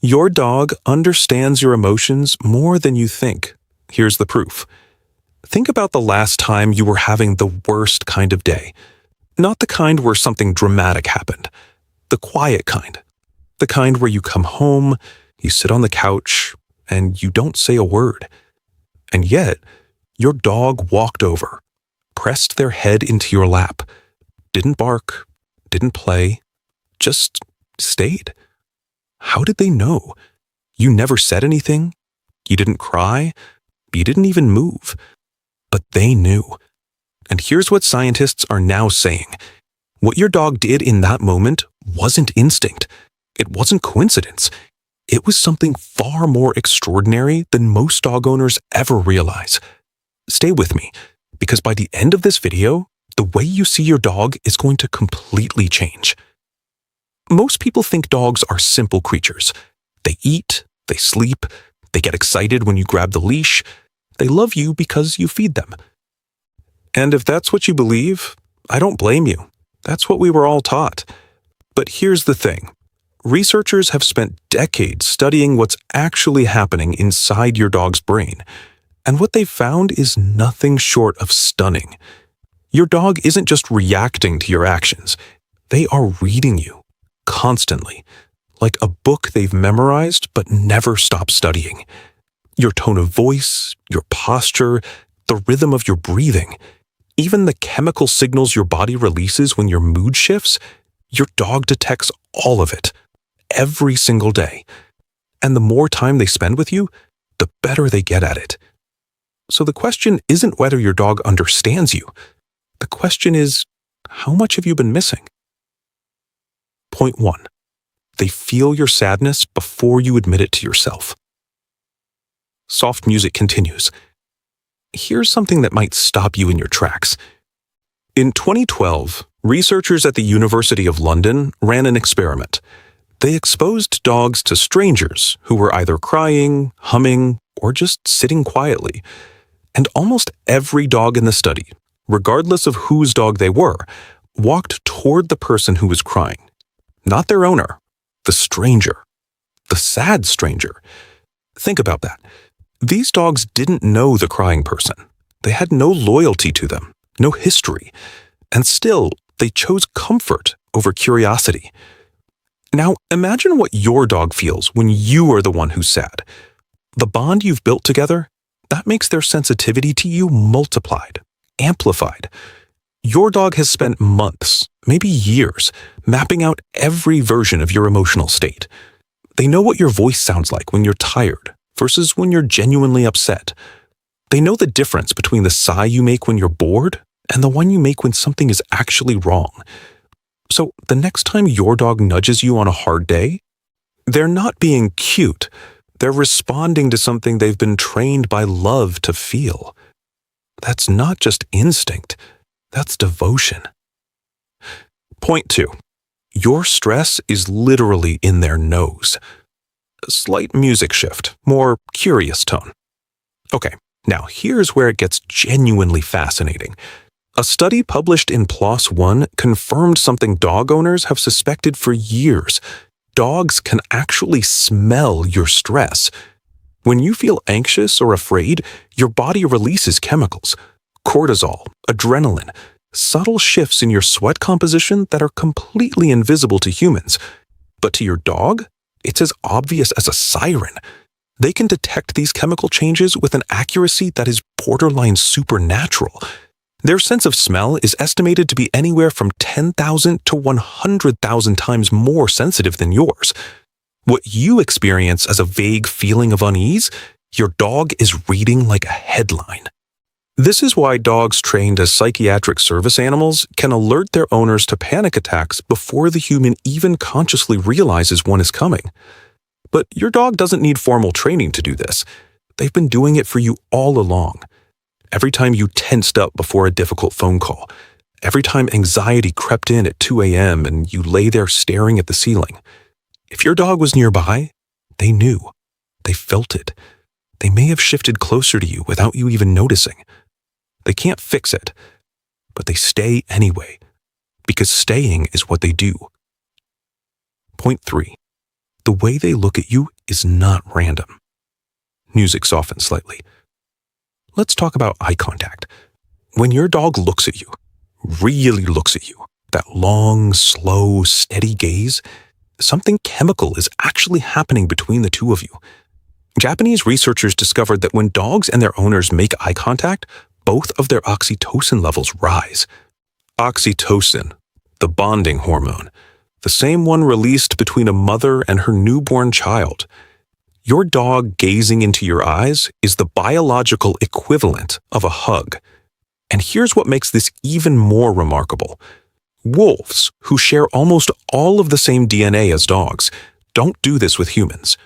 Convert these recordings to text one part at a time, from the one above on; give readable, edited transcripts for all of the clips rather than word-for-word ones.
Your dog understands your emotions more than you think. Here's the proof. Think about the last time you were having the worst kind of day. Not the kind where something dramatic happened. The quiet kind. The kind where you come home, you sit on the couch, and you don't say a word. And yet, your dog walked over, pressed their head into your lap, didn't bark, didn't play, just stayed. How did they know? You never said anything, you didn't cry, you didn't even move. But they knew. And here's what scientists are now saying. What your dog did in that moment wasn't instinct. It wasn't coincidence. It was something far more extraordinary than most dog owners ever realize. Stay with me, because by the end of this video, the way you see your dog is going to completely change. Most people think dogs are simple creatures. They eat, they sleep, they get excited when you grab the leash, they love you because you feed them. And if that's what you believe, I don't blame you. That's what we were all taught. But here's the thing. Researchers have spent decades studying what's actually happening inside your dog's brain. And what they've found is nothing short of stunning. Your dog isn't just reacting to your actions. They are reading you, constantly, like a book they've memorized but never stop studying. Your tone of voice, your posture, the rhythm of your breathing, even the chemical signals your body releases when your mood shifts, your dog detects all of it, every single day. And the more time they spend with you, the better they get at it. So the question isn't whether your dog understands you. The question is, how much have you been missing? Point 1. They feel your sadness before you admit it to yourself. Soft music continues. Here's something that might stop you in your tracks. In 2012, researchers at the University of London ran an experiment. They exposed dogs to strangers who were either crying, humming, or just sitting quietly. And almost every dog in the study, regardless of whose dog they were, walked toward the person who was crying. Not their owner, the stranger, the sad stranger. Think about that. These dogs didn't know the crying person. They had no loyalty to them, no history. And still, they chose comfort over curiosity. Now, imagine what your dog feels when you are the one who's sad. The bond you've built together, that makes their sensitivity to you multiplied, amplified. Your dog has spent months, maybe years, mapping out every version of your emotional state. They know what your voice sounds like when you're tired versus when you're genuinely upset. They know the difference between the sigh you make when you're bored and the one you make when something is actually wrong. So the next time your dog nudges you on a hard day, they're not being cute. They're responding to something they've been trained by love to feel. That's not just instinct. That's devotion. Point 2. Your stress is literally in their nose. A slight music shift, more curious tone. Okay, now here's where it gets genuinely fascinating. A study published in PLOS One confirmed something dog owners have suspected for years. Dogs can actually smell your stress. When you feel anxious or afraid, your body releases chemicals, cortisol, adrenaline, subtle shifts in your sweat composition that are completely invisible to humans. But to your dog, it's as obvious as a siren. They can detect these chemical changes with an accuracy that is borderline supernatural. Their sense of smell is estimated to be anywhere from 10,000 to 100,000 times more sensitive than yours. What you experience as a vague feeling of unease, your dog is reading like a headline. This is why dogs trained as psychiatric service animals can alert their owners to panic attacks before the human even consciously realizes one is coming. But your dog doesn't need formal training to do this. They've been doing it for you all along. Every time you tensed up before a difficult phone call, every time anxiety crept in at 2 a.m. and you lay there staring at the ceiling, if your dog was nearby, they knew. They felt it. They may have shifted closer to you without you even noticing. They can't fix it, but they stay anyway, because staying is what they do. Point 3. The way they look at you is not random. Music softens slightly. Let's talk about eye contact. When your dog looks at you, really looks at you, that long, slow, steady gaze, something chemical is actually happening between the two of you. Japanese researchers discovered that when dogs and their owners make eye contact, both of their oxytocin levels rise. Oxytocin, the bonding hormone, the same one released between a mother and her newborn child. Your dog gazing into your eyes is the biological equivalent of a hug. And here's what makes this even more remarkable. Wolves, who share almost all of the same DNA as dogs, don't do this with humans.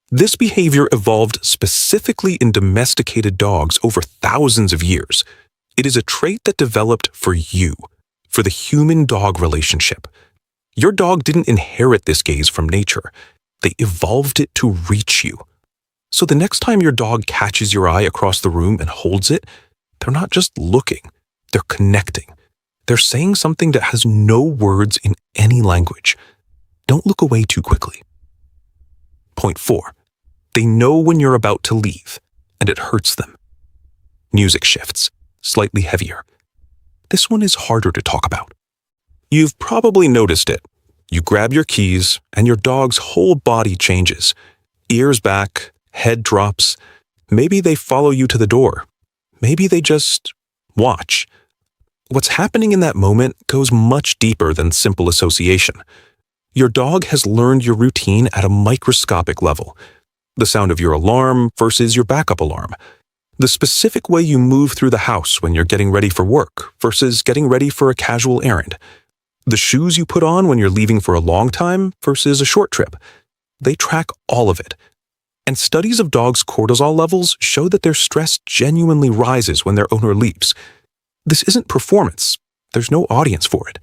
This behavior evolved specifically in domesticated dogs over thousands of years. It is a trait that developed for you, for the human-dog relationship. Your dog didn't inherit this gaze from nature. They evolved it to reach you. So the next time your dog catches your eye across the room and holds it, they're not just looking, they're connecting. They're saying something that has no words in any language. Don't look away too quickly. Point 4. They know when you're about to leave, and it hurts them. Music shifts, slightly heavier. This one is harder to talk about. You've probably noticed it. You grab your keys, and your dog's whole body changes. Ears back, head drops. Maybe they follow you to the door. Maybe they just watch. What's happening in that moment goes much deeper than simple association. Your dog has learned your routine at a microscopic level. The sound of your alarm versus your backup alarm. The specific way you move through the house when you're getting ready for work versus getting ready for a casual errand. The shoes you put on when you're leaving for a long time versus a short trip. They track all of it. And studies of dogs' cortisol levels show that their stress genuinely rises when their owner leaves. This isn't performance. There's no audience for it.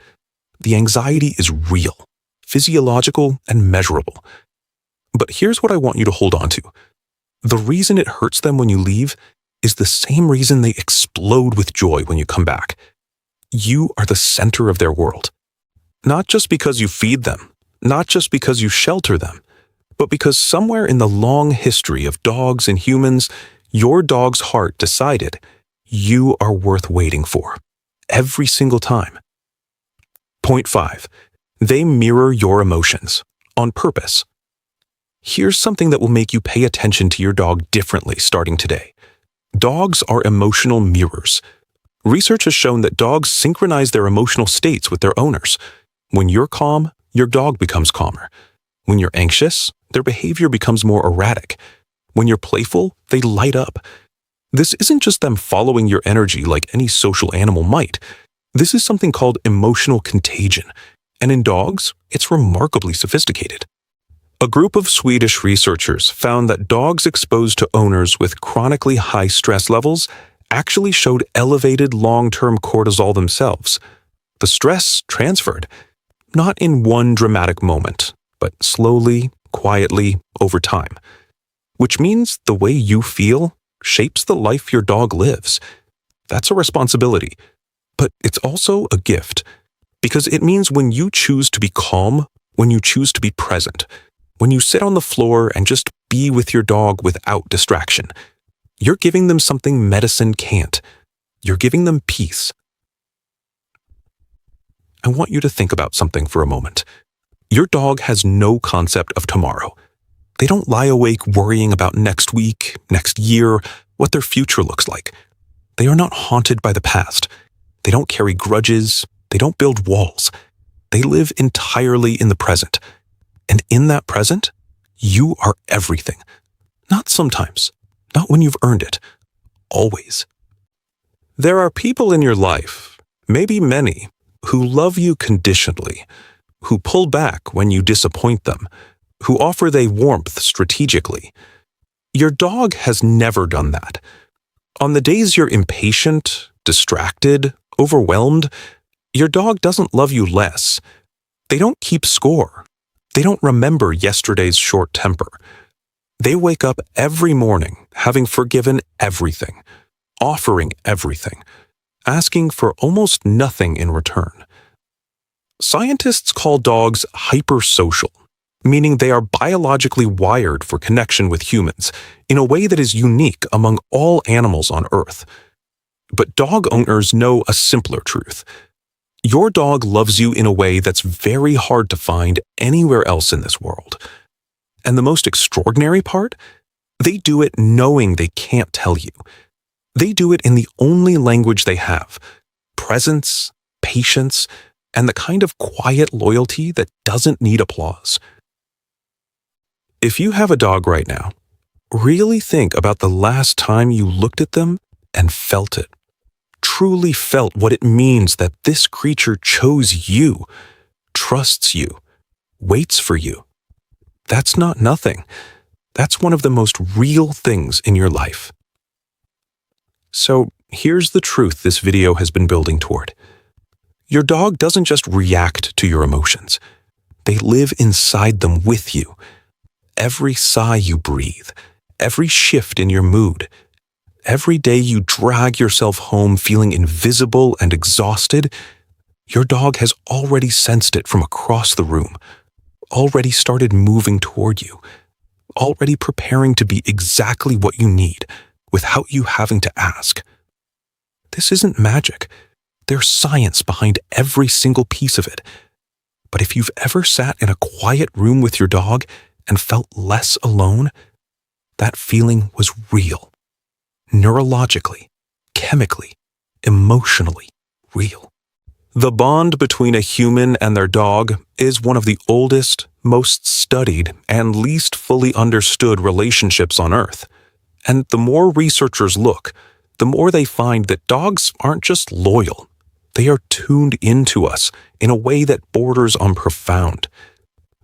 The anxiety is real, physiological, and measurable. But here's what I want you to hold on to. The reason it hurts them when you leave is the same reason they explode with joy when you come back. You are the center of their world. Not just because you feed them, not just because you shelter them, but because somewhere in the long history of dogs and humans, your dog's heart decided you are worth waiting for, every single time. Point 5. They mirror your emotions, on purpose. Here's something that will make you pay attention to your dog differently starting today. Dogs are emotional mirrors. Research has shown that dogs synchronize their emotional states with their owners. When you're calm, your dog becomes calmer. When you're anxious, their behavior becomes more erratic. When you're playful, they light up. This isn't just them following your energy like any social animal might. This is something called emotional contagion, and in dogs, it's remarkably sophisticated. A group of Swedish researchers found that dogs exposed to owners with chronically high stress levels actually showed elevated long-term cortisol themselves. The stress transferred, not in one dramatic moment, but slowly, quietly, over time. Which means the way you feel shapes the life your dog lives. That's a responsibility, but it's also a gift, because it means when you choose to be calm, when you choose to be present, when you sit on the floor and just be with your dog without distraction, you're giving them something medicine can't. You're giving them peace. I want you to think about something for a moment. Your dog has no concept of tomorrow. They don't lie awake worrying about next week, next year, what their future looks like. They are not haunted by the past. They don't carry grudges. They don't build walls. They live entirely in the present. And in that present, you are everything. Not sometimes, not when you've earned it, always. There are people in your life, maybe many, who love you conditionally, who pull back when you disappoint them, who offer they warmth strategically. Your dog has never done that. On the days you're impatient, distracted, overwhelmed, your dog doesn't love you less. They don't keep score. They don't remember yesterday's short temper. They wake up every morning having forgiven everything, offering everything, asking for almost nothing in return. Scientists call dogs hypersocial. meaning they are biologically wired for connection with humans in a way that is unique among all animals on Earth. But dog owners know a simpler truth. Your dog loves you in a way that's very hard to find anywhere else in this world. And the most extraordinary part? They do it knowing they can't tell you. They do it in the only language they have: presence, patience, and the kind of quiet loyalty that doesn't need applause. If you have a dog right now, really think about the last time you looked at them and felt it. Truly felt what it means that this creature chose you, trusts you, waits for you. That's not nothing. That's one of the most real things in your life. So here's the truth this video has been building toward. Your dog doesn't just react to your emotions. They live inside them with you. Every sigh you breathe, every shift in your mood, every day you drag yourself home feeling invisible and exhausted, your dog has already sensed it from across the room, already started moving toward you, already preparing to be exactly what you need without you having to ask. This isn't magic. There's science behind every single piece of it. But if you've ever sat in a quiet room with your dog and felt less alone, that feeling was real. Neurologically, chemically, emotionally real. The bond between a human and their dog is one of the oldest, most studied, and least fully understood relationships on Earth. And the more researchers look, the more they find that dogs aren't just loyal. They are tuned into us in a way that borders on profound.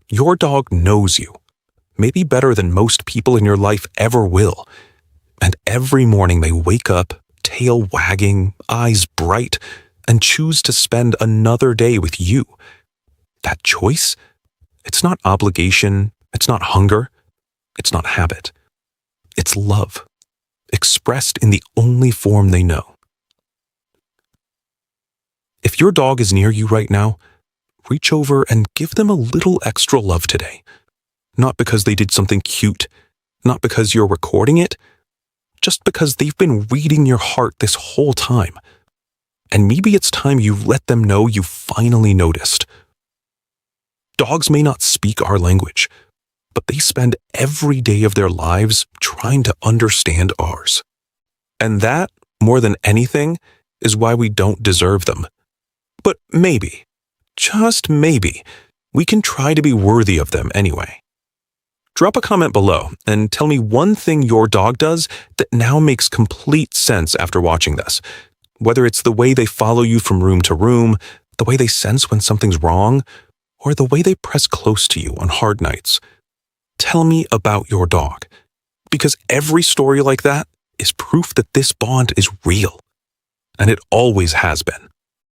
Your dog knows you, maybe better than most people in your life ever will. And every morning they wake up, tail wagging, eyes bright, and choose to spend another day with you. That choice? It's not obligation, it's not hunger, it's not habit. It's love, expressed in the only form they know. If your dog is near you right now, reach over and give them a little extra love today. Not because they did something cute, not because you're recording it, just because they've been reading your heart this whole time. And maybe it's time you let them know you finally noticed. Dogs may not speak our language, but they spend every day of their lives trying to understand ours. And that, more than anything, is why we don't deserve them. But maybe, just maybe, we can try to be worthy of them anyway. Drop a comment below and tell me one thing your dog does that now makes complete sense after watching this. Whether it's the way they follow you from room to room, the way they sense when something's wrong, or the way they press close to you on hard nights. Tell me about your dog, because every story like that is proof that this bond is real, and it always has been.